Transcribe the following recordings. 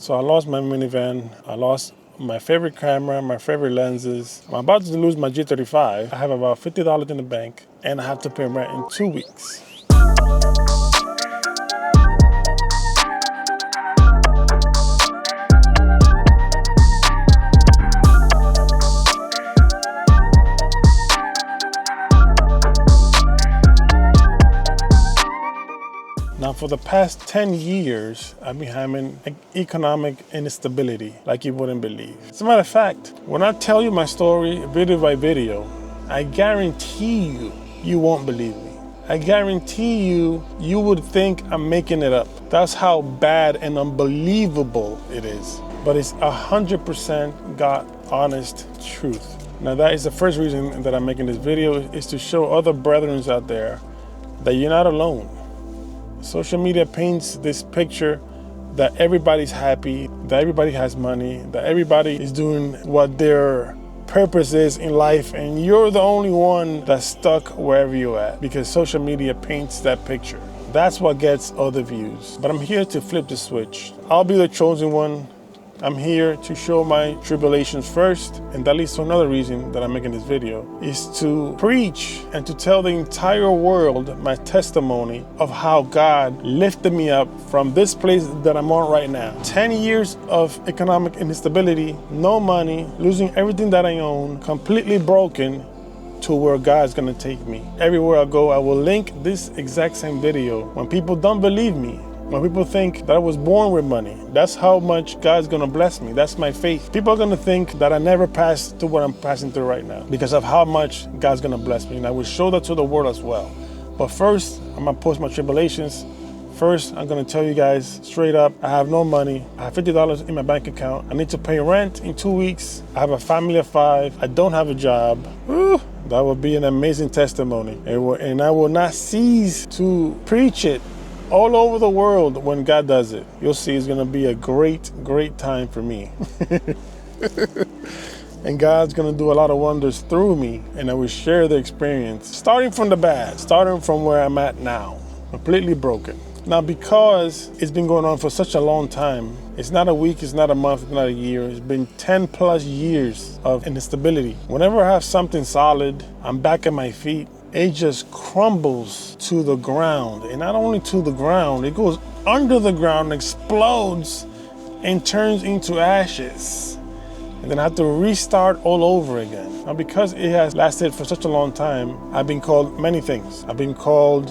So I lost my minivan. I lost my favorite camera, my favorite lenses. I'm about to lose my G35. I have about $50 in the bank, and I have to pay rent in 2 weeks. Now, for the past 10 years, I've been having economic instability like you wouldn't believe. As a matter of fact, when I tell you my story video by video, I guarantee you won't believe me. I guarantee you would think I'm making it up. That's how bad and unbelievable it is. But it's 100% God honest truth. Now, that is the first reason that I'm making this video, is to show other brethren out there that you're not alone. Social media paints this picture that everybody's happy, that everybody has money, that everybody is doing what their purpose is in life, and you're the only one that's stuck wherever you're at, because social media paints that picture. That's what gets other views. But I'm here to flip the switch. I'll be the chosen one. I'm here to show my tribulations first, and that leads to another reason that I'm making this video, is to preach and to tell the entire world my testimony of how God lifted me up from this place that I'm on right now. 10 years of economic instability, no money, losing everything that I own, completely broken, to where God's gonna take me. Everywhere I go, I will link this exact same video. When people don't believe me, when people think that I was born with money, that's how much God's gonna bless me. That's my faith. People are gonna think that I never passed through what I'm passing through right now because of how much God's gonna bless me. And I will show that to the world as well. But first, I'm gonna post my tribulations. First, I'm gonna tell you guys straight up, I have no money. I have $50 in my bank account. I need to pay rent in 2 weeks. I have a family of 5. I don't have a job. Woo, that would be an amazing testimony. And I will not cease to preach it all over the world when God does it. You'll see it's gonna be a great, great time for me. And God's gonna do a lot of wonders through me, and I will share the experience, starting from the bad, starting from where I'm at now, completely broken. Now, because it's been going on for such a long time, it's not a week, it's not a month, it's not a year, it's been 10 plus years of instability. Whenever I have something solid, I'm back at my feet, it just crumbles to the ground. And not only to the ground, it goes under the ground, explodes, and turns into ashes. And then I have to restart all over again. Now, because it has lasted for such a long time, I've been called many things. I've been called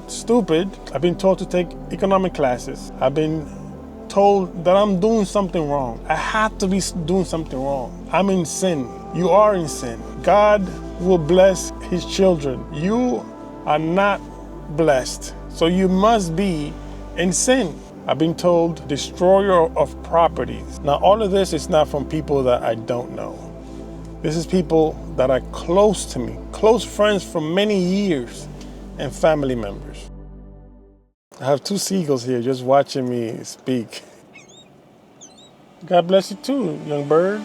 stupid. I've been told to take economic classes. I've been told that I'm doing something wrong. I have to be doing something wrong. I'm in sin. You are in sin. God will bless his children. You are not blessed. So you must be in sin. I've been told destroyer of properties. Now, all of this is not from people that I don't know. This is people that are close to me, close friends for many years, and family members. I have 2 seagulls here just watching me speak. God bless you too, young bird.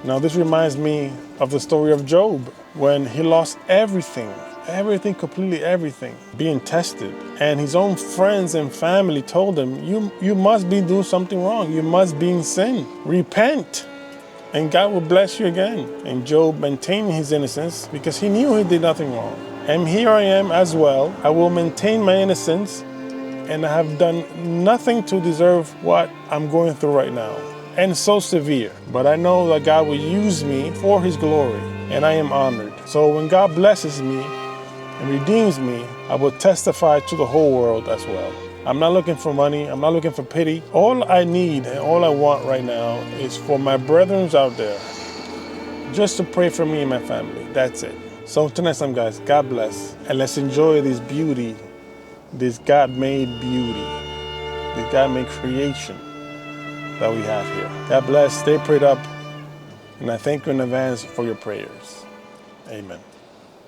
Now, this reminds me of the story of Job, when he lost everything, completely everything, being tested. And his own friends and family told him, you must be doing something wrong. You must be in sin. Repent, and God will bless you again. And Job maintained his innocence because he knew he did nothing wrong. And here I am as well. I will maintain my innocence, and I have done nothing to deserve what I'm going through right now. And so severe. But I know that God will use me for his glory, and I am honored. So when God blesses me and redeems me, I will testify to the whole world as well. I'm not looking for money. I'm not looking for pity. All I need and all I want right now is for my brethren out there just to pray for me and my family. That's it. So until next time, guys, God bless. And let's enjoy this beauty, this God-made beauty, this God-made creation that we have here. God bless. Stay prayed up. And I thank you in advance for your prayers. Amen.